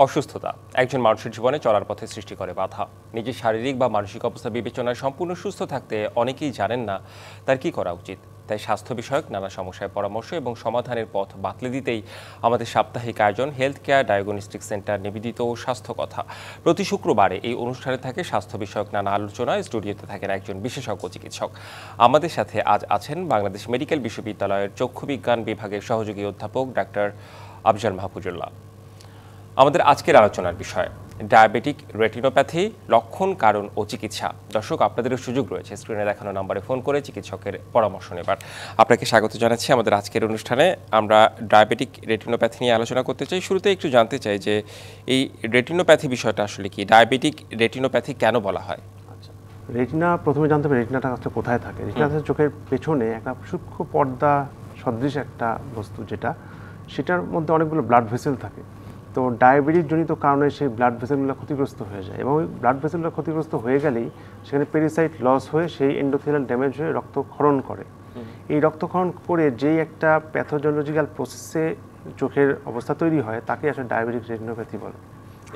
অসুস্থতা একজন মানুষের জীবনে চলার পথে সৃষ্টি করে বাধা। নিজের শারীরিক বা মানসিক অবস্থা বিবেচনায় সম্পূর্ণ সুস্থ থাকতে অনেকেই জানেন না তার কি করা উচিত। তাই স্বাস্থ্য বিষয়ক নানা সমস্যায় পরামর্শ এবং সমাধানের পথ বাতলে দিতেই আমাদের সাপ্তাহিক আয়োজন হেলথ কেয়ার ডায়াগনস্টিক সেন্টার নিবেদিত স্বাস্থ্য কথা। প্রতি শুক্রবারে এই অনুষ্ঠানে থাকে স্বাস্থ্য বিষয়ক নানা আলোচনায়। স্টুডিওতে থাকেন একজন বিশেষজ্ঞ চিকিৎসক। আমাদের সাথে আজ আছেন বাংলাদেশ মেডিকেল বিশ্ববিদ্যালয়ের চক্ষু বিজ্ঞান বিভাগের সহযোগী অধ্যাপক ডাক্তার আফজাল মাহফুজুল্লাহ। আমাদের আজকের আলোচনার বিষয় ডায়াবেটিক রেটিনোপ্যাথি, লক্ষণ, কারণ ও চিকিৎসা। দর্শক, আপনাদেরও সুযোগ রয়েছে স্ক্রিনে দেখানো নম্বরে ফোন করে চিকিৎসকের পরামর্শ নেবার। আপনাকে স্বাগত জানাচ্ছি আমাদের আজকের অনুষ্ঠানে। আমরা ডায়াবেটিক রেটিনোপ্যাথি নিয়ে আলোচনা করতে চাই। শুরুতে একটু জানতে চাই যে এই রেটিনোপ্যাথি বিষয়টা আসলে কি, ডায়াবেটিক রেটিনোপ্যাথি কেন বলা হয়? রেটিনা, প্রথমে জানতে হবে রেটিনাটা আসলে কোথায় থাকে। রেটিনা চোখের পেছনে একটা সূক্ষ্ম পর্দা সদৃশ একটা বস্তু, সেটার মধ্যে অনেকগুলো ব্লাড ভেসেল থাকে। তো ডায়াবেটিক জনিত কারণে সেই ব্লাড ভেসেলগুলো ক্ষতিগ্রস্ত হয়ে যায়, এবং ওই ব্লাড ভেসেলগুলো ক্ষতিগ্রস্ত হয়ে গেলেই সেখানে পেরিসাইট লস হয়ে সেই এন্ডোথেলিয়াল ড্যামেজ হয়ে রক্তক্ষরণ করে। এই রক্তক্ষরণ করে যেই একটা প্যাথোলজিক্যাল প্রসেসে চোখের অবস্থা তৈরি হয় তাকে আসলে ডায়াবেটিক রেটিনোপ্যাথি বলে।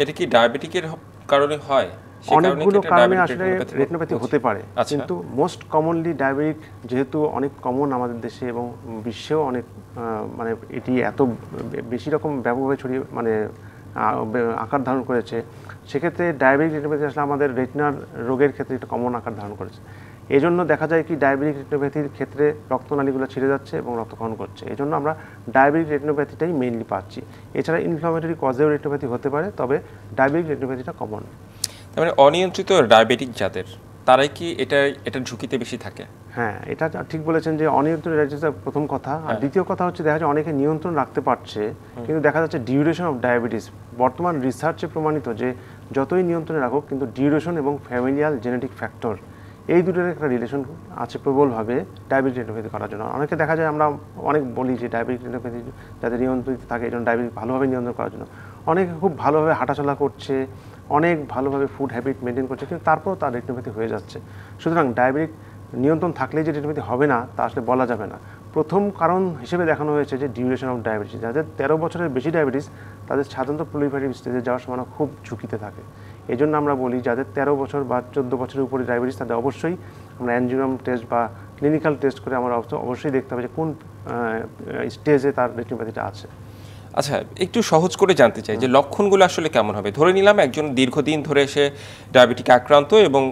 এটা কি ডায়াবেটিকের কারণে হয়? অনেকগুলো কারণে আসলে রেটিনোপ্যাথি হতে পারে, কিন্তু মোস্ট কমনলি ডায়াবেটিক যেহেতু অনেক কমন আমাদের দেশে এবং বিশ্বেও অনেক মানে এটি এত বেশি রকম ব্যাপকভাবে ছড়িয়ে আকার ধারণ করেছে, সেক্ষেত্রে ডায়াবেটিক রেটিনোপ্যাথি আসলে আমাদের রেটিনার রোগের ক্ষেত্রে একটা কমন আকার ধারণ করেছে। এই জন্য দেখা যায় কি ডায়াবেটিক রেটিনোপ্যাথির ক্ষেত্রে রক্তনালীগুলো ছিঁড়ে যাচ্ছে এবং রক্তক্ষরণ করছে। এই জন্য আমরা ডায়াবেটিক রেটিনোপ্যাথিটাই মেইনলি পাচ্ছি। এছাড়া ইনফ্লামেটরি কজেও রেটিনোপ্যাথি হতে পারে, তবে ডায়াবেটিক রেটিনোপ্যাথিটা কমন। তার মানে অনিয়ন্ত্রিত ডায়াবেটিক যাদের, তারাই কি এটার ঝুঁকিতে বেশি থাকে? হ্যাঁ, এটা ঠিক বলেছেন যে অনিয়ন্ত্রিত ডায়াবেটিস প্রথম কথা। আর দ্বিতীয় কথা হচ্ছে, দেখা যায় অনেকে নিয়ন্ত্রণ রাখতে পারছে, কিন্তু দেখা যাচ্ছে ডিউরেশন অফ ডায়াবেটিস, বর্তমান রিসার্চে প্রমাণিত যে যতই নিয়ন্ত্রণে রাখুক, কিন্তু ডিউরেশন এবং ফ্যামিলিয়াল জেনেটিক ফ্যাক্টর, এই দুটোর একটা রিলেশন আছে প্রবলভাবে ডায়াবেটিক রেটিনোপ্যাথি করার জন্য। অনেকে দেখা যায়, আমরা অনেক বলি যে ডায়াবেটিক রেটিনোপ্যাথি যাদের নিয়ন্ত্রিত থাকে, এই জন্য ডায়াবেটিস ভালোভাবে নিয়ন্ত্রণ করার জন্য অনেকে খুব ভালোভাবে হাঁটাচলা করছে, অনেক ভালোভাবে ফুড হ্যাবিট মেনটেন করছে, কিন্তু তারপরেও তার রেটিনোপ্যাথি হয়ে যাচ্ছে। সুতরাং ডায়াবেটিক নিয়ন্ত্রণ থাকলেই যে রেটিনোপ্যাথি হবে না, তা আসলে বলা যাবে না। প্রথম কারণ হিসেবে দেখানো হয়েছে যে ডিউরেশন অফ ডায়াবেটিস। যাদের 13 বছরের বেশি ডায়াবেটিস, তাদের সাধারণত প্রলিফারেটিভ স্টেজে যাওয়ার সময় খুব ঝুঁকিতে থাকে। এই জন্য আমরা বলি যাদের 13 বছর বা 14 বছরের উপরে ডায়াবেটিস, তাদের অবশ্যই আমরা অ্যানজিওগ্রাম টেস্ট বা ক্লিনিক্যাল টেস্ট করে আমরা অবশ্যই দেখতে হবে যে কোন স্টেজে তার রেটিনোপ্যাথিটা আছে। আচ্ছা, একটু সহজ করে জানতে চাই যে লক্ষণগুলো আসলে কেমন হবে। ধরে নিলাম একজন দীর্ঘদিন ধরে সে ডায়াবেটিক আক্রান্ত এবং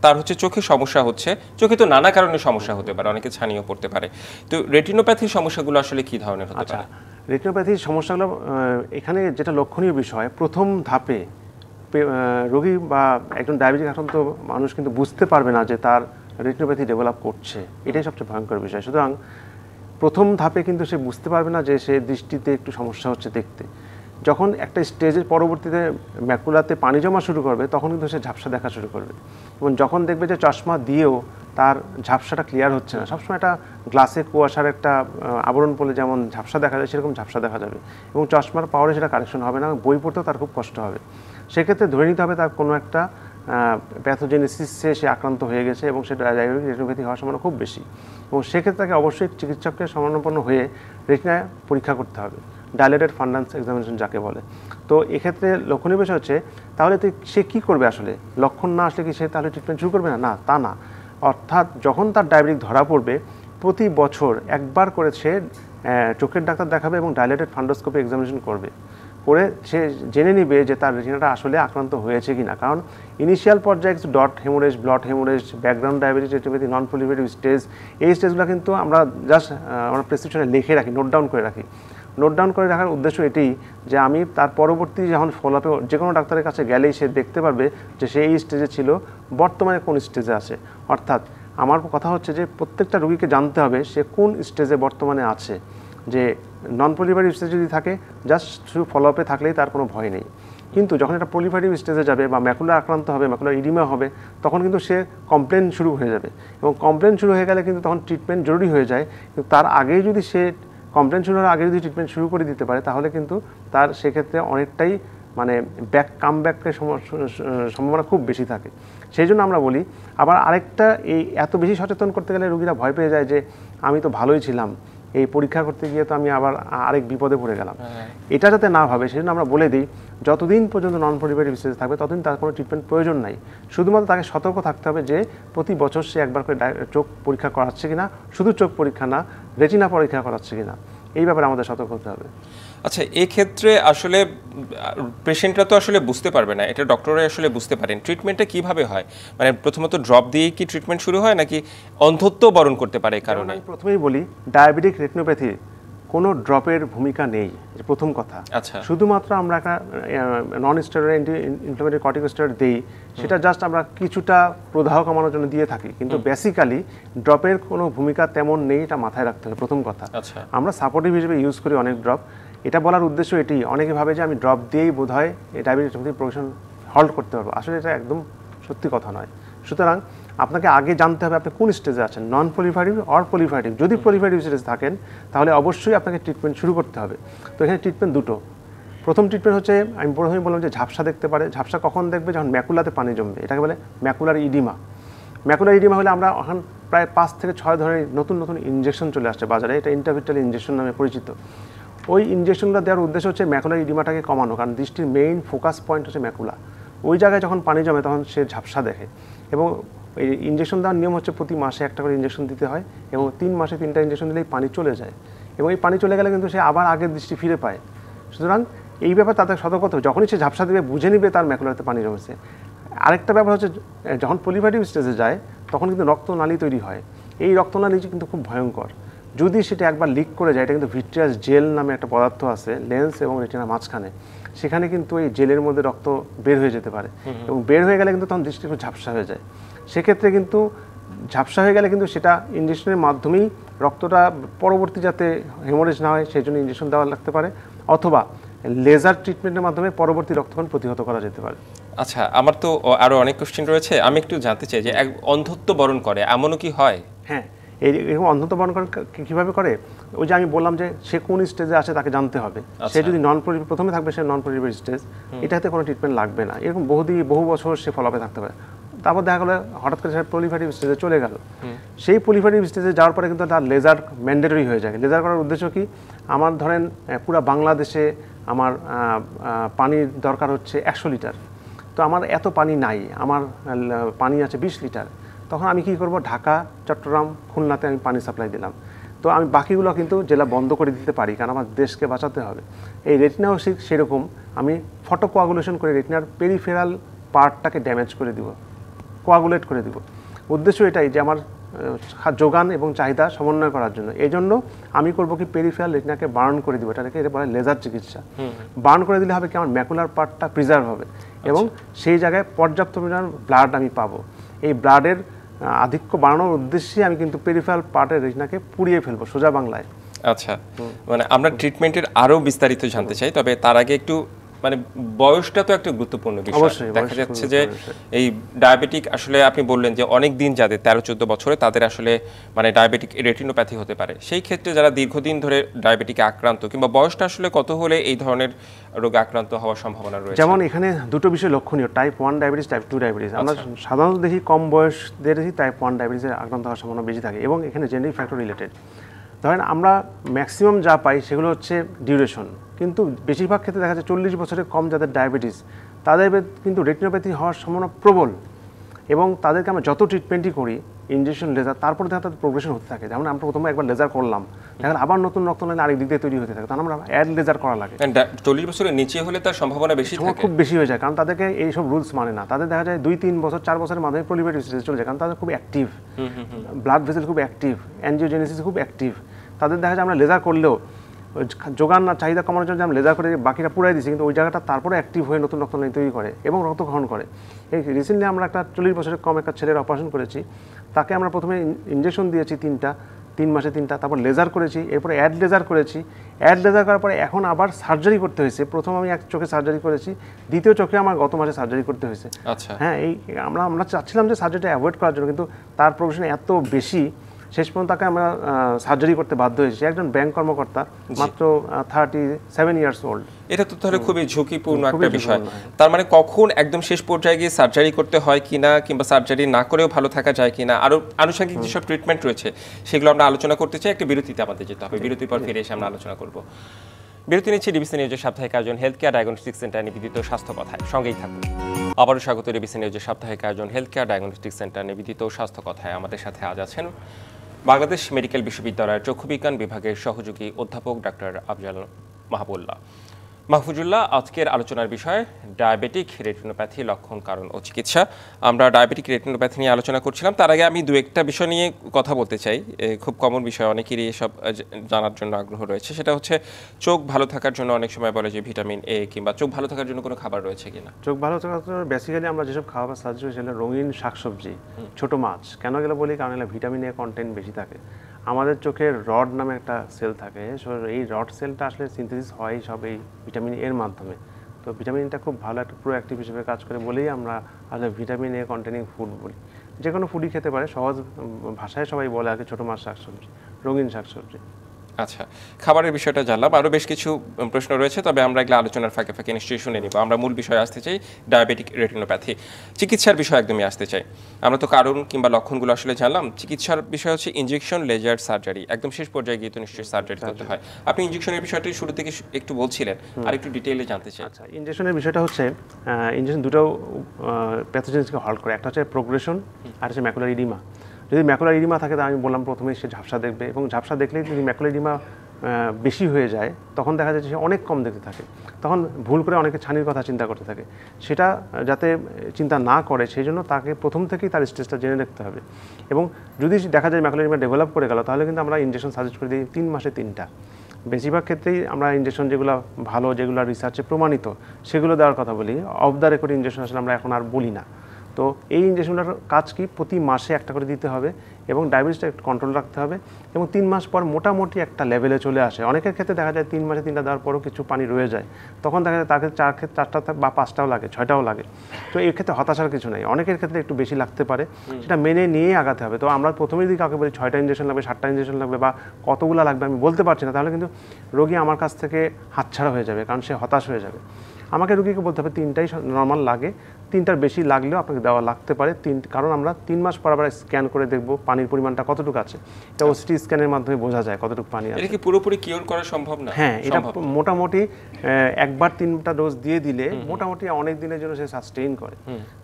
তার চোখে সমস্যা হচ্ছে। চোখে তো নানা কারণে সমস্যা হতে পারে, অনেকে ছানিও পড়তে পারে। তো রেটিনোপ্যাথির সমস্যাগুলো আসলে কি ধরনের হতে পারে? রেটিনোপ্যাথির সমস্যাগুলো এখানে যেটা লক্ষণীয় বিষয়, প্রথম ধাপে রোগী বা একজন ডায়াবেটিক আক্রান্ত মানুষ কিন্তু বুঝতে পারবে না যে তার রেটিনোপ্যাথি ডেভেলপ করছে। এটাই সবচেয়ে ভয়ঙ্কর বিষয়। সুতরাং প্রথম ধাপে কিন্তু সে বুঝতে পারবে না যে সে দৃষ্টিতে একটু সমস্যা হচ্ছে দেখতে। যখন একটা স্টেজের পরবর্তীতে ম্যাকুলাতে পানি জমা শুরু করবে, তখন কিন্তু সে ঝাপসা দেখা শুরু করবে। এবং যখন দেখবে যে চশমা দিয়েও তার ঝাপসাটা ক্লিয়ার হচ্ছে না, সবসময় একটা গ্লাসে কুয়াশার একটা আবরণ পড়লে যেমন ঝাপসা দেখা যায়, সেরকম ঝাপসা দেখা যাবে, এবং চশমার পাওয়ারে সেটা কারেকশন হবে না, বই পড়তেও তার খুব কষ্ট হবে। সেক্ষেত্রে ধরে নিতে হবে তার কোনো একটা প্যাথোজেনেসিসে সে আক্রান্ত হয়ে গেছে এবং সেটা ডায়াবেটিক রেটিনোপ্যাথি হওয়ার সম্ভাবনা খুব বেশি। এবং সেক্ষেত্রে তাকে অবশ্যই চিকিৎসকের শরণাপন্ন হয়ে রেটিনা পরীক্ষা করতে হবে, ডাইলেটেড ফান্ডান্স এক্সামিনেশন যাকে বলে। তো এক্ষেত্রে লক্ষণীয় বিষয় হচ্ছে, তাহলে সে কী করবে আসলে? লক্ষণ না আসলে কি সে তাহলে ট্রিটমেন্ট শুরু করবে না? না, তা না। অর্থাৎ যখন তার ডায়াবেটিক ধরা পড়বে, প্রতি বছর একবার করে সে চোখের ডাক্তার দেখাবে এবং ডাইলেটেড ফান্ডোস্কোপি এক্সামিনেশন করবে, করে সে জেনে নিবে যে তার রেটিনাটা আসলে আক্রান্ত হয়েছে কি না। কারণ ইনিশিয়াল পর্যায়ে dot haemorrhage, blood haemorrhage, background diabetes retinopathy, non proliferative stage, এই স্টেজগুলো কিন্তু আমরা জাস্ট আমরা প্রেসক্রিপশনে লিখে রাখি, নোট ডাউন করে রাখি। নোট ডাউন করে রাখার উদ্দেশ্য এটাই যে আমি তার পরবর্তী যখন ফলোআপে যে কোনো ডাক্তারের কাছে গেলেই সে দেখতে পারবে যে সে এই স্টেজে ছিল, বর্তমানে কোন স্টেজে আছে। অর্থাৎ আমার কথা হচ্ছে যে প্রত্যেকটা রোগীকে জানতে হবে সে কোন স্টেজে বর্তমানে আছে। যে নন প্রলিফারেটিভ স্টেজ যদি থাকে, জাস্ট শুধু ফলোআপে থাকলেই তার কোনো ভয় নেই। কিন্তু যখন এটা প্রলিফারেটিভ স্টেজে যাবে বা ম্যাকুলার আক্রান্ত হবে, ম্যাকুলার ইডিমা হবে, তখন কিন্তু সে কমপ্লেন শুরু হয়ে যাবে। এবং কমপ্লেন শুরু হয়ে গেলে কিন্তু তখন ট্রিটমেন্ট জরুরি হয়ে যায়। কিন্তু তার আগেই যদি সে কমপ্লেন শুরু হওয়ার আগে যদি ট্রিটমেন্ট শুরু করে দিতে পারে, তাহলে কিন্তু তার সেক্ষেত্রে অনেকটাই কামব্যাকের সম্ভাবনা খুব বেশি থাকে। সেই জন্য আমরা বলি, আবার আরেকটা, এই এত বেশি সচেতন করতে গেলে রোগীরা ভয় পেয়ে যায় যে আমি তো ভালোই ছিলাম, এই পরীক্ষা করতে গিয়ে তো আমি আবার আরেক বিপদে পড়ে গেলাম। এটা যাতে না ভাবে সেজন্য আমরা বলে দিই যতদিন পর্যন্ত নন পলিফেটিভ স্টেজ থাকবে ততদিন তার কোনো ট্রিটমেন্ট প্রয়োজন নাই। শুধুমাত্র তাকে সতর্ক থাকতে হবে যে প্রতি বছর সে একবার করে চোখ পরীক্ষা করাচ্ছে কিনা, শুধু চোখ পরীক্ষা না, রেটিনা পরীক্ষা করাচ্ছে কিনা, এই ব্যাপারে আমাদের সতর্ক হতে হবে। আচ্ছা, এই ক্ষেত্রে আসলে পেশেন্টরা তো আসলে বুঝতে পারবে না, এটা ডক্টররা আসলে বুঝতে পারেন। ট্রিটমেন্টটা কিভাবে হয়? মানে প্রথমত ড্রপ দিয়েই কি ট্রিটমেন্ট শুরু হয় নাকি অন্ধত্ব বরণ করতে পারে এই কারণে? আমি প্রথমেই বলি ডায়াবেটিক রেটিনোপ্যাথি কোনো ড্রপের ভূমিকা নেই, প্রথম কথা। আচ্ছা, শুধুমাত্র আমরা একটা নন স্টেরয়েড ইনফ্লামেটরি কর্টিকোস্টেরয়েড দিই, সেটা জাস্ট আমরা কিছুটা প্রদাহ কমানোর জন্য দিয়ে থাকি, কিন্তু বেসিক্যালি ড্রপের কোনো ভূমিকা তেমন নেই, এটা মাথায় রাখতে হবে প্রথম কথা। আচ্ছা, আমরা সাপোর্টিভ হিসেবে ইউজ করি অনেক ড্রপ। এটা বলার উদ্দেশ্য এটি, অনেকে ভাবে যে আমি ড্রপ দিয়েই বোধহয় এই ডায়াবেটিস প্রোগ্রেশন হল্ট করতে পারবো, আসলে এটা একদম সত্যি কথা নয়। সুতরাং আপনাকে আগে জানতে হবে আপনি কোন স্টেজে আছেন, নন পলিফেটিভ অর পলিফেটিভ। যদি পলিফেটিভ স্টেজে থাকেন তাহলে অবশ্যই আপনাকে ট্রিটমেন্ট শুরু করতে হবে। তো এখানে ট্রিটমেন্ট দুটো। প্রথম ট্রিটমেন্ট হচ্ছে, আমি প্রথমেই বললাম যে ঝাপসা দেখতে পারে। ঝাপসা কখন দেখবে? যখন ম্যাকুলাতে পানি জমবে, এটাকে বলে ম্যাকুলার ইডিমা। ম্যাকুলার ইডিমা হলে আমরা এখন প্রায় 5 থেকে 6 ধরনের নতুন নতুন ইনজেকশন চলে আসছে বাজারে, এটা ইন্টারভিটাল ইনজেকশন নামে পরিচিত। ওই ইনজেকশনটা দেওয়ার উদ্দেশ্য হচ্ছে ম্যাকুলার ইডিমাটাকে কমানো, কারণ দৃষ্টির মেইন ফোকাস পয়েন্ট হচ্ছে ম্যাকুলা। ওই জায়গায় যখন পানি জমে তখন সে ঝাপসা দেখে, এবং এই ইনজেকশন দেওয়ার নিয়ম হচ্ছে প্রতি মাসে একটা করে ইনজেকশন দিতে হয়, এবং 3 মাসে 3টা ইনজেকশন দিলেই পানি চলে যায়, এবং এই পানি চলে গেলে কিন্তু সে আবার আগের দৃষ্টি ফিরে পায়। সুতরাং এই ব্যাপার তাদের সতর্ক হতে হবে, যখনই সে ঝাপসা দেবে বুঝে নিবে তার ম্যাকুলাতে পানি জমেছে। আরেকটা ব্যাপার হচ্ছে, যখন পলিফেটিভ স্টেজে যায় তখন কিন্তু রক্তনালী তৈরি হয়। এই রক্তনালী কিন্তু খুব ভয়ঙ্কর। যদি সেটা একবার লিক করে যায়, এটা কিন্তু ভিট্রিয়াস জেল নামে একটা পদার্থ আছে লেন্স এবং রেটিনার মাঝখানে, সেখানে কিন্তু এই জেলের মধ্যে রক্ত বের হয়ে যেতে পারে, এবং বের হয়ে গেলে কিন্তু তখন দৃষ্টি খুব ঝাপসা হয়ে যায়। সেক্ষেত্রে কিন্তু ঝাপসা হয়ে গেলে কিন্তু সেটা ইনজেকশনের মাধ্যমেই রক্তটা পরবর্তী যাতে হেমোরেজ না হয় সেই জন্য ইনজেকশন দেওয়া লাগতে পারে, অথবা লেজার ট্রিটমেন্টের মাধ্যমে পরবর্তী রক্তক্ষরণ প্রতিহত করা যেতে পারে। আচ্ছা, আমার তো আরো অনেক কোশ্চেন রয়েছে, আমি একটু জানতে চাই যে অন্ধত্ব বরণ করে এমনও কি হয়? হ্যাঁ, এরকম অন্ধত্ব বরণ করে কীভাবে করে? ওই যে আমি বললাম যে সে কোন স্টেজে আছে তাকে জানতে হবে। সে যদি প্রথমে থাকবে সে নন পলিফেটিভ স্টেজ, এটাতে কোনো ট্রিটমেন্ট লাগবে না, এরকম বহু বছর সে ফলোআপে থাকতে পারে। তারপর দেখা গেলো হঠাৎ করে সে পলিফেটিভ স্টেজে চলে গেল। সেই পলিফেটিভ স্টেজে যাওয়ার পরে কিন্তু তার লেজার ম্যান্ডেটরি হয়ে যায়। লেজার করার উদ্দেশ্য কি? আমার ধরেন পুরো বাংলাদেশে আমার পানির দরকার হচ্ছে 100 লিটার, তো আমার এত পানি নাই, আমার পানি আছে 20 লিটার। তখন আমি কি করব? ঢাকা, চট্টগ্রাম, খুলনাতে আমি পানি সাপ্লাই দিলাম। তো আমি বাকিগুলো কিন্তু জেলা বন্ধ করে দিতে পারি, কারণ আমার দেশকে বাঁচাতে হবে। এই রেটিনাও সেরকম, আমি ফটো কোয়াগুলেশন করে রেটিনার পেরিফেরাল পার্টটাকে ড্যামেজ করে দিব, কোয়াগুলেট করে দিব। উদ্দেশ্য এটাই যে আমার যোগান এবং চাহিদা সমন্বয় করার জন্য। এই জন্য আমি করব কি, পেরিফেরাল রেটিনাকে বার্ন করে দিব, এটাকে বলে লেজার চিকিৎসা। বার্ন করে দিলে হবে কি, আমার ম্যাকুলার পার্টটা প্রিজার্ভ হবে, এবং সেই জায়গায় পর্যাপ্ত পরিমাণ ব্লাড আমি পাবো। এই ব্লাডের আধিক্য বাড়ানোর উদ্দেশ্যে আমি কিন্তু পেরিফেরাল পার্টের রেটিনাকে পুড়িয়ে ফেলবো, সোজা বাংলায়। আচ্ছা, মানে আমরা ট্রিটমেন্টের আরো বিস্তারিত জানতে চাই, তবে তার আগে একটু মানে বয়সটা তো একটা গুরুত্বপূর্ণ বিষয়। দেখা যাচ্ছে যে এই ডায়াবেটিক আসলে আপনি বললেন যে অনেক দিন যাদের 13-14 বছরে তাদের আসলে মানে ডায়াবেটিক রেটিনোপ্যাথি হতে পারে। সেই ক্ষেত্রে যারা দীর্ঘদিন ধরে ডায়াবেটিকে আক্রান্ত, কিংবা বয়সটা আসলে কত হলে এই ধরনের রোগে আক্রান্ত হওয়ার সম্ভাবনা রয়েছে? যেমন এখানে দুটো বিষয় লক্ষণীয়, টাইপ 1 ডায়াবেটিস, টাইপ 2 ডায়াবেটিস। আমরা সাধারণত দেখি কম বয়সদের টাইপ 1 ডায়াবেটিসের আক্রান্ত হওয়ার সম্ভাবনা বেশি থাকে, এবং এখানে জেনেটিক ফ্যাক্টর রিলেটেড। ধরেন আমরা ম্যাক্সিমাম যা পাই সেগুলো হচ্ছে ডিউরেশন, কিন্তু বেশিরভাগ ক্ষেত্রে দেখা যায় 40 বছরের কম যাদের ডায়াবেটিস তাদের কিন্তু রেটিনোপ্যাথি হওয়ার সম্ভাবনা প্রবল, এবং তাদেরকে আমরা যত ট্রিটমেন্টই করি, ইনজেকশন, লেজার, তারপরে দেখা তাদের প্রোগ্রেশন হতে থাকে। যেমন আমরা প্রথমে একবার লেজার করলাম, দেখেন আবার নতুন রক্তনালী আরেক দিক দিয়ে তৈরি হতে থাকে, তখন আমরা অ্যাড লেজার করা লাগে। 40 বছরের নিচে হলে তার সম্ভাবনা বেশি থাকে, খুব বেশি হয়ে যায়, কারণ তাদেরকে এইসব রুলস মানে না। তাদের দেখা যায় 2-3 বছর 4 বছরের মাধ্যমে পলিফেটিভ স্টেজে চলে যায়, কারণ তাদের খুব অ্যাক্টিভ, ব্লাড ভেসেল খুব অ্যাক্টিভ, অ্যাঞ্জিওজেনেসিস খুব অ্যাক্টিভ। তাদের দেখা যায় আমরা লেজার করলেও যোগান না চাহিদা কমানোর জন্য আমরা লেজার করে বাকিটা পুরাই দিচ্ছি, কিন্তু ওই জায়গাটা তারপরে অ্যাক্টিভ হয়ে নতুন রক্তনালী তৈরি করে এবং রক্ত গ্রহণ করে। এই রিসেন্টলি আমরা একটা 40 বছরের কম একটা ছেলের অপারেশন করেছি। তাকে আমরা প্রথমে ইনজেকশন দিয়েছি 3 মাসে 3টা, তারপর লেজার করেছি, এরপরে অ্যাড লেজার করেছি। অ্যাড লেজার করার পরে এখন আবার সার্জারি করতে হয়েছে। প্রথম আমি এক চোখে সার্জারি করেছি, দ্বিতীয় চোখে আমার গত মাসে সার্জারি করতে হয়েছে। আচ্ছা, হ্যাঁ, এই আমরা চাচ্ছিলাম যে সার্জারিটা অ্যাভয়েড করার জন্য, কিন্তু তার প্রফেশন এত বেশি শেষ পর্যন্ত তাকে আমরা সার্জারি করতে বাধ্য হয়েছি। একজন ব্যাংক কর্মকর্তা, মাত্র 37 ইয়ার্স ওল্ড। এটা তো তাহলে খুবই ঝুঁকিপূর্ণ একটা বিষয়। তার মানে কখন একদম শেষ পর্যায়ে গিয়ে সার্জারি করতে হয় কিনা, কিংবা সার্জারি না করেও ভালো থাকা যায় কিনা, আরো আনুষঙ্গিক যেসব ট্রিটমেন্ট রয়েছে সেগুলো আমরা আলোচনা করতে চাই। একটা বিরতিতে আমাদের যেতে হবে, বিরতির পর ফিরে এসে আমরা আলোচনা করব। বিরতি নিচ্ছি ডিবিসি নিউজের সাপ্তাহিক আয়োজন হেলথ কেয়ার ডায়াগনস্টিক সেন্টার নিবেদিত স্বাস্থ্য কথায়, সঙ্গেই থাকুন। আবারও স্বাগত ডিবিসি নিউজের সাপ্তাহিক আয়োজন হেলথ কেয়ার ডায়াগনস্টিক সেন্টার নিবেদিত স্বাস্থ্য কথায়। আমাদের সাথে আজ আছেন বাংলাদেশ মেডিকেল বিশ্ববিদ্যালয়ের চক্ষুবিজ্ঞান বিভাগের সহযোগী অধ্যাপক ডাক্তার আফজাল মাহফুজুল্লাহ। আজকের আলোচনার বিষয় ডায়াবেটিক রেটিনোপ্যাথি, লক্ষণ, কারণ ও চিকিৎসা। আমরা ডায়াবেটিক রেটিনোপ্যাথি নিয়ে আলোচনা করছিলাম। তার আগে আমি দু একটা বিষয় নিয়ে কথা বলতে চাই। খুব কমন বিষয়, অনেকেরই এসব জানার জন্য আগ্রহ রয়েছে। সেটা হচ্ছে চোখ ভালো থাকার জন্য অনেক সময় বলে যে ভিটামিন এ, কিংবা চোখ ভালো থাকার জন্য কোনো খাবার রয়েছে কিনা। চোখ ভালো থাকার জন্য বেসিক্যালি আমরা যেসব খাবার সাহায্য করি সেটা রঙিন শাকসবজি, ছোট মাছ। কেন গেলে বলি, কারণ এগুলো ভিটামিন এ কন্টেন্ট বেশি থাকে। আমাদের চোখের রড নামে একটা সেল থাকে, এই রড সেলটা আসলে সিনথেসিস হয় সব এই ভিটামিন এর মাধ্যমে। তো ভিটামিনটা খুব ভালো একটা প্রোঅ্যাক্টিভ হিসেবে কাজ করে বলেই আমরা আসলে ভিটামিন এ কন্টেনিং ফুড বলি। যে কোনো ফুডই খেতে পারে, সহজ ভাষায় সবাই বলে আর কি, ছোটো মাছ শাকসবজি, রঙিন শাকসবজি। আচ্ছা, খাবারের বিষয়টা জানলাম। আরও বেশ কিছু প্রশ্ন রয়েছে, তবে আমরা এগুলো আলোচনার ফাঁকে ফাঁকে নিশ্চয়ই শুনে নিব। আমরা মূল বিষয়ে আসতে চাই, ডায়াবেটিক রেটিনোপ্যাথি। চিকিৎসার বিষয় একদমই আসতে চাই। আমরা তো কারণ কিংবা লক্ষণগুলো আসলে জানলাম। চিকিৎসার বিষয় হচ্ছে ইনজেকশন, লেজার, সার্জারি। একদম শেষ পর্যায়ে গিয়ে তো নিশ্চয়ই সার্জারি করতে হয়। আপনি ইনজেকশনের বিষয়টি শুরু থেকে একটু বলছিলেন, আর একটু ডিটেইলে জানতে চাই। আচ্ছা, ইনজেকশনের বিষয়টা হচ্ছে, ইনজেকশন দুটো প্যাথোজেনসকে হল্ট করে। একটা হচ্ছে প্রোগ্রেশন, আর হচ্ছে ম্যাকুলার ইডিমা। যদি ম্যাকুলার ইডিমা থাকে, তাহলে আমি বললাম প্রথমেই সে ঝাপসা দেখবে, এবং ঝাপসা দেখলেই যদি ম্যাকুলার ইডিমা বেশি হয়ে যায়, তখন দেখা যাচ্ছে সে অনেক কম দেখতে থাকে। তখন ভুল করে অনেকে ছানির কথা চিন্তা করতে থাকে। সেটা যাতে চিন্তা না করে, সেই জন্য তাকে প্রথম থেকেই তার স্টেজটা জেনে রাখতে হবে। এবং যদি দেখা যায় ম্যাকুলার ইডিমা ডেভেলপ করে গেল, তাহলে কিন্তু আমরা ইনজেকশন সাজেস্ট করে দিই 3 মাসে 3টা। বেশিরভাগ ক্ষেত্রেই আমরা ইনজেকশন যেগুলো ভালো, যেগুলো রিসার্চে প্রমাণিত, সেগুলো দেওয়ার কথা বলি। অফ দ্য রেকর্ড ইনজেকশন আসলে আমরা এখন আর বলি না। তো এই ইনজেকশনটার কাজ কি, প্রতি মাসে একটা করে দিতে হবে, এবং ডায়াবেটিসটা একটু কন্ট্রোল রাখতে হবে, এবং 3 মাস পর মোটামুটি একটা লেভেলে চলে আসে। অনেকের ক্ষেত্রে দেখা যায় 3 মাসে 3টা দেওয়ার পরও কিছু পানি রয়ে যায়, তখন দেখা যায় তাকে 4টা বা 5টাও লাগে, 6টাও লাগে। তো এই ক্ষেত্রে হতাশার কিছু নেই। অনেকের ক্ষেত্রে একটু বেশি লাগতে পারে, সেটা মেনে নিয়েই আগাতে হবে। তো আমরা প্রথমেই যদি কাউকে বলি 6টা ইনজেকশন লাগবে, 7টা ইনজেকশন লাগবে, বা কতগুলো লাগবে আমি বলতে পারছি না, তাহলে কিন্তু রোগী আমার কাছ থেকে হাতছাড়া হয়ে যাবে, কারণ সে হতাশ হয়ে যাবে। আমাকে রোগীকে বলতে হবে 3টাই নর্মাল লাগে, 3টার বেশি লাগলেও আপনাকে দেওয়া লাগতে পারে। কারণ আমরা 3 মাস পর আবার স্ক্যান করে দেখব পানির পরিমাণটা কতটুকু আছে। এটা ওসিটি স্ক্যানের মাধ্যমে বোঝা যায় কতটুকু পানি আছে। এটা কি পুরোপুরি কিওর করা সম্ভব না? হ্যাঁ, এটা মোটামুটি একবার 3টা ডোজ দিয়ে দিলে মোটামুটি অনেক দিনের জন্য সে সাস্টেইন করে।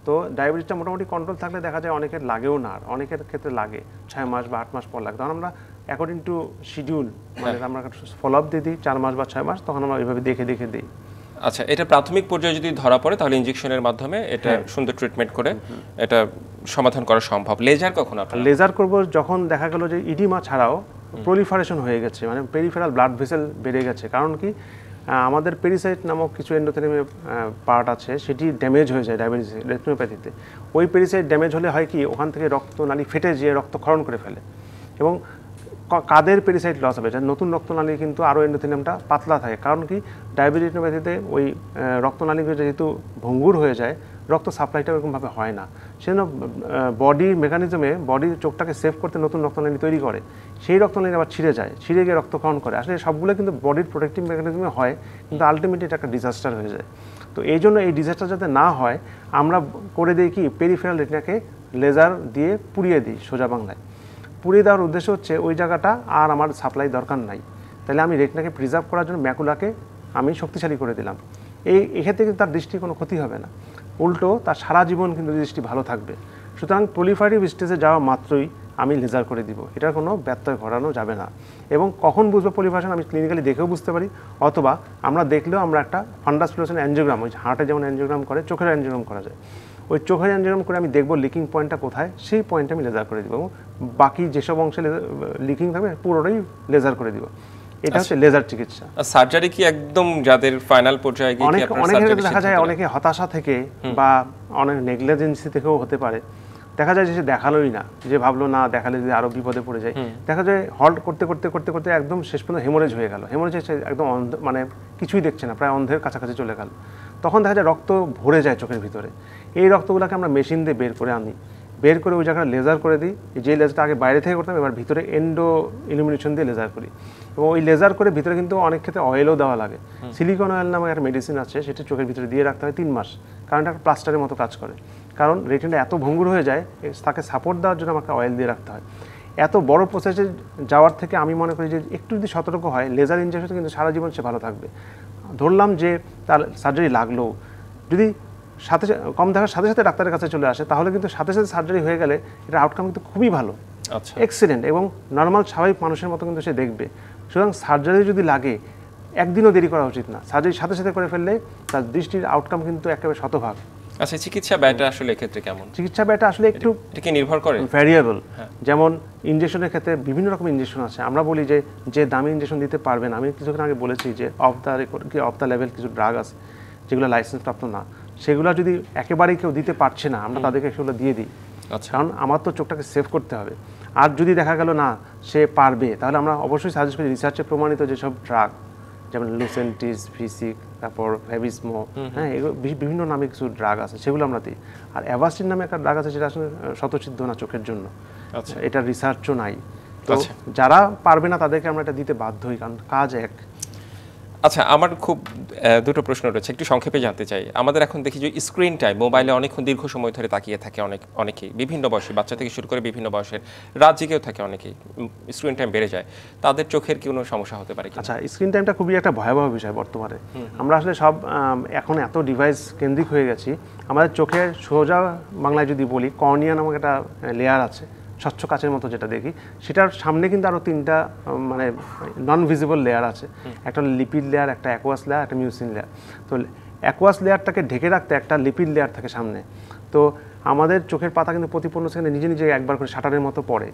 তো ডায়াবেটিসটা মোটামুটি কন্ট্রোল থাকলে দেখা যায় অনেকের লাগেও না, আর অনেকের ক্ষেত্রে লাগে 6 মাস বা 8 মাস পর লাগে। তখন আমরা অ্যাকর্ডিং টু শিডিউল, মানে আমরা ফলো আপ দিয়ে দিই 4 মাস বা 6 মাস, তখন আমরা ওইভাবে দেখে দিই। আচ্ছা, এটা প্রাথমিক পর্যায়ে যদি ধরা পড়ে, তাহলে ইনজেকশনের মাধ্যমে এটা সুন্দর ট্রিটমেন্ট করে এটা সমাধান করা সম্ভব। লেজার কখন আপনারা? লেজার করব যখন দেখা গেল যে ইডিমা ছাড়াও প্রলিফারেশন হয়ে গেছে, মানে পেরিফেরাল ব্লাড ভেসেল বেড়ে গেছে। কারণ কি, আমাদের পেরিসাইট নামক কিছু এন্ডোথেলিয়ামের পার্ট আছে, সেটি ড্যামেজ হয়ে যায় ডায়াবেটিস রেটিনোপ্যাথিতে। ওই পেরিসাইট ড্যামেজ হলে হয় কি, ওখান থেকে রক্তনালী ফেটে যেয়ে রক্তক্ষরণ করে ফেলে, এবং কাদের পেরিসাইট লস হবে, নতুন রক্তনালী কিন্তু আরও এন্ডোথেলিয়ামটা পাতলা থাকে। কারণ কি, ডায়াবেটিস রেটিনোপ্যাথিতে ওই রক্তনালীগুলো যেহেতু ভঙ্গুর হয়ে যায়, রক্ত সাপ্লাইটা ওরকমভাবে হয় না। সেজন্য বডির মেকানিজমে বডির চোখটাকে সেভ করতে নতুন রক্তনালী তৈরি করে, সেই রক্তনালী আবার ছিঁড়ে যায়, ছিঁড়ে গিয়ে রক্তক্ষরণ করে। আসলে সবগুলো কিন্তু বডির প্রোটেক্টিভ মেকানিজমে হয়, কিন্তু আলটিমেটলি এটা একটা ডিজাস্টার হয়ে যায়। তো এই জন্য এই ডিজাস্টার যাতে না হয়, আমরা করে দিই কি, পেরিফেরাল রেটিনাকে লেজার দিয়ে পুড়িয়ে দিই। সোজা বাংলায় পুড়িয়ে দেওয়ার উদ্দেশ্য হচ্ছে ওই জায়গাটা আর আমার সাপ্লাই দরকার নাই, তাহলে আমি রেটিনাকে প্রিজার্ভ করার জন্য ম্যাকুলাকে আমি শক্তিশালী করে দিলাম। এক্ষেত্রে কিন্তু তার দৃষ্টির কোনো ক্ষতি হবে না, উল্টো তার সারা জীবন কিন্তু দৃষ্টি ভালো থাকবে। সুতরাং প্রলিফারেটিভ স্টেজে যাওয়া মাত্রই আমি লেজার করে দিব, এটার কোনো ব্যত্যয় ঘটানো যাবে না। এবং কখন বুঝবো প্রলিফারেশন, আমি ক্লিনিক্যালি দেখেও বুঝতে পারি, অথবা আমরা দেখলেও আমরা একটা ফান্ডাস ফ্লোরেসেন্ট অ্যাঞ্জিওগ্রাম, ওই হার্টে যেমন অ্যাঞ্জিওগ্রাম করে, চোখের অ্যাঞ্জিওগ্রাম করা যায়, ওই চোখের অ্যাঞ্জিওগ্রাম করে আমি দেখবো লিকিং পয়েন্টটা কোথায়, সেই পয়েন্টে আমি লেজার করে দিব, এবং বাকি যেসব অংশে লিকিং থাকবে পুরোটাই লেজার করে দিব। এটা হচ্ছে লেজার চিকিৎসা। সার্জারি কি একদম যাদের ফাইনাল পর্যায়ে গিয়ে অনেকের দেখা যায় অনেকে হতাশা থেকে বা অনেক নেগলিজেন্সি থেকেও হতে পারে, দেখা যায় যে সে দেখালোই না, যে ভাবলো না দেখালে যদি আরো বিপদে পড়ে যায়, দেখা যায় হল্ট করতে করতে করতে করতে একদম শেষ পর্যন্ত হেমোরেজ হয়ে গেল। হেমোরেজ একদম মানে কিছুই দেখছে না, প্রায় অন্ধের কাছাকাছি চলে গেল। তখন দেখা যায় রক্ত ভরে যায় চোখের ভিতরে। এই রক্তগুলোকে আমরা মেশিন দিয়ে বের করে আনি, বের করে ওই জায়গাটা লেজার করে দিই, যে লেজারটা আগে বাইরে থেকে করতাম এবার ভিতরে এন্ডো ইলুমিনেশন দিয়ে লেজার করি, এবং ওই লেজার করে ভিতরে কিন্তু অনেক ক্ষেত্রে অয়েলও দেওয়া লাগে। সিলিকন অয়েল নামে একটা মেডিসিন আছে, সেটা চোখের ভিতরে দিয়ে রাখতে হয় 3 মাস, কারণ এটা প্লাস্টারের মতো কাজ করে। কারণ রেটিনা এত ভঙ্গুর হয়ে যায়, তাকে সাপোর্ট দেওয়ার জন্য আমাকে অয়েল দিয়ে রাখতে হয়। এত বড় প্রসেসে যাওয়ার থেকে আমি মনে করি যে একটু যদি সতর্ক হয়, লেজার ইনজেকশন কিন্তু সারা জীবন সে ভালো থাকবে। ধরলাম যে তার সার্জারি লাগলো, যদি কম দেখার সাথে সাথে ডাক্তারের কাছে চলে আসে, তাহলে কিন্তু সাথে সাথে সার্জারি হয়ে গেলে এটা আউটকাম কিন্তু খুবই ভালো, এক্সিলেন্ট, এবং নর্মাল স্বাভাবিক মানুষের মতো কিন্তু সে দেখবে। সুতরাং সার্জারি যদি লাগে একদিনও দেরি করা উচিত না, সার্জারি সাথে সাথে করে ফেললে তার দৃষ্টির আউটকাম কিন্তু একেবারে শতভাগ। আচ্ছা, চিকিৎসা ব্যয়টা আসলে এক্ষেত্রে কেমন? চিকিৎসা ব্যয়টা আসলে একটু এটা নির্ভর করে ভ্যারিয়েবল। যেমন ইনজেকশনের ক্ষেত্রে বিভিন্ন রকম ইনজেকশন আছে, আমরা বলি যে দামি ইনজেকশন দিতে পারবেন, আমি কিছুক্ষণ আগে বলেছি যে অফ দ্য লেভেল কিছু ড্রাগ আছে যেগুলো লাইসেন্স প্রাপ্ত না, সেগুলো যদি একেবারেই কেউ দিতে পারছে না, আমরা তাদেরকে সেগুলো দিয়ে দিই। কারণ আমার তো চোখটাকে সেভ করতে হবে। আর যদি দেখা গেল না সে পারবে, তাহলে আমরা অবশ্যই সাজেস্ট করি রিসার্চে প্রমাণিত যেসব ড্রাগ, যেমন লুসেন্টিস, ফিসিক, তারপর ফেভিসমো, হ্যাঁ, এগুলো বিভিন্ন নামে কিছু ড্রাগ আছে, সেগুলো আমরা দিই। আর অ্যাভাস্টিন নামে একটা ড্রাগ আছে, যেটা আসলে শতসিদ্ধ না চোখের জন্য, এটা রিসার্চও নাই। তো যারা পারবে না তাদেরকে আমরা এটা দিতে বাধ্য হই, কারণ কাজ এক। আচ্ছা, আমার খুব দুটো প্রশ্ন রয়েছে, একটু সংক্ষেপে জানতে চাই। আমাদের এখন দেখি যে স্ক্রিন টাইম, মোবাইলে অনেকক্ষণ দীর্ঘ সময় ধরে তাকিয়ে থাকে অনেকেই, বিভিন্ন বয়সে, বাচ্চা থেকে শুরু করে বিভিন্ন বয়সের, রাত জেগেও থাকে অনেকেই, স্ক্রিন টাইম বেড়ে যায়, তাদের চোখের কি কোনো সমস্যা হতে পারে? আচ্ছা, স্ক্রিন টাইমটা খুবই একটা ভয়াবহ বিষয় বর্তমানে। আমরা আসলে সব এখন এত ডিভাইস কেন্দ্রিক হয়ে গেছি, আমাদের চোখের সোজা বাংলায় যদি বলি, কর্নিয়া নামক একটা লেয়ার আছে, স্বচ্ছ কাচের মতো যেটা দেখি, সেটার সামনে কিন্তু আরও 3টা মানে নন ভিজিবল লেয়ার আছে। একটা লিপিড লেয়ার, একটা অ্যাকোয়াস লেয়ার, একটা মিউসিন লেয়ার। তো অ্যাকোয়াস লেয়ারটাকে ঢেকে রাখতে একটা লিপিড লেয়ার থাকে সামনে। তো আমাদের চোখের পাতা কিন্তু প্রতি 15 সেকেন্ডে নিজে নিজে একবার করে শাটারের মতো পড়ে।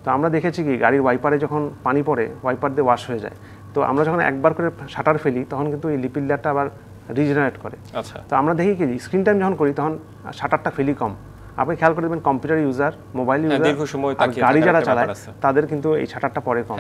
তো আমরা দেখেছি কি, গাড়ির ওয়াইপারে যখন পানি পড়ে, ওয়াইপার দিয়ে ওয়াশ হয়ে যায়। তো আমরা যখন একবার করে শাটার ফেলি, তখন কিন্তু এই লিপিড লেয়ারটা আবার রিজেনারেট করে। তো আমরা দেখি কি, স্ক্রিন টাইম যখন করি তখন শাটারটা ফেলি কম। আপনি খেয়াল করে দেখবেন কম্পিউটার ইউজার, মোবাইল ইউজার, গাড়ি যারা চালায়, তাদের কিন্তু এই শাটারটা পরে কম,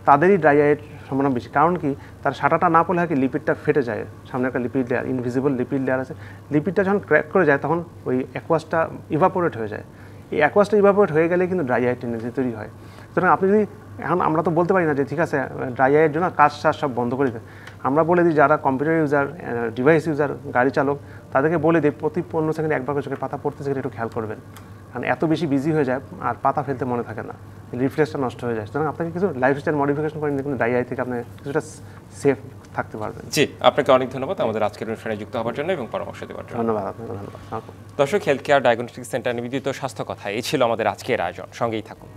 তাদেরই ড্রাই আইয়ের সম্ভাবনা বেশি। কারণ কি, তার শাটারটা না পড়লে হয় কি, লিপিডটা ফেটে যায়, সামনে একটা lipid layer, invisible lipid layer আছে, লিপিডটা যখন ক্র্যাক করে যায় তখন ওই অ্যাকোয়াসটা ইভাপোরেট হয়ে যায়। এই অ্যাকোয়াসটা ইভাপোরেট হয়ে গেলে কিন্তু ড্রাই আই টেন্ডেন্সি তৈরি হয়। সুতরাং আপনি যদি এখন, আমরা তো বলতে পারি না যে ঠিক আছে ড্রাই আইয়ের জন্য কাজ সব বন্ধ করে দেয়। আমরা বলে দিই যারা কম্পিউটার ইউজার, ডিভাইস ইউজার, গাড়ি চালক, তাদেরকে বলে দিই প্রতি 15 সেকেন্ডে একবার করে চোখের পাতা পড়তেছে একটু খেয়াল করবেন, কারণ এত বেশি বিজি হয়ে যায় আর পাতা ফেলতে মনে থাকে না, রিফ্লেক্সটা নষ্ট হয়ে যায়। সুতরাং আপনাকে কিছু লাইফস্টাইল মডিফিকেশন করেন, দেখুন ড্রাই আই থেকে আপনি কিছুটা সেফ থাকতে পারবেন। জি, আপনাকে অনেক ধন্যবাদ আমাদের আজকের অনুষ্ঠানে যুক্ত হওয়ার জন্য এবং পরামর্শ দেওয়ার জন্য। ধন্যবাদ, আপনাকে ধন্যবাদ। দর্শক, হেলথ কেয়ার ডায়াগনস্টিক সেন্টার নিবেদিত স্বাস্থ্য কথা, এই ছিল আমাদের আজকের আয়োজন, সঙ্গেই থাকুন।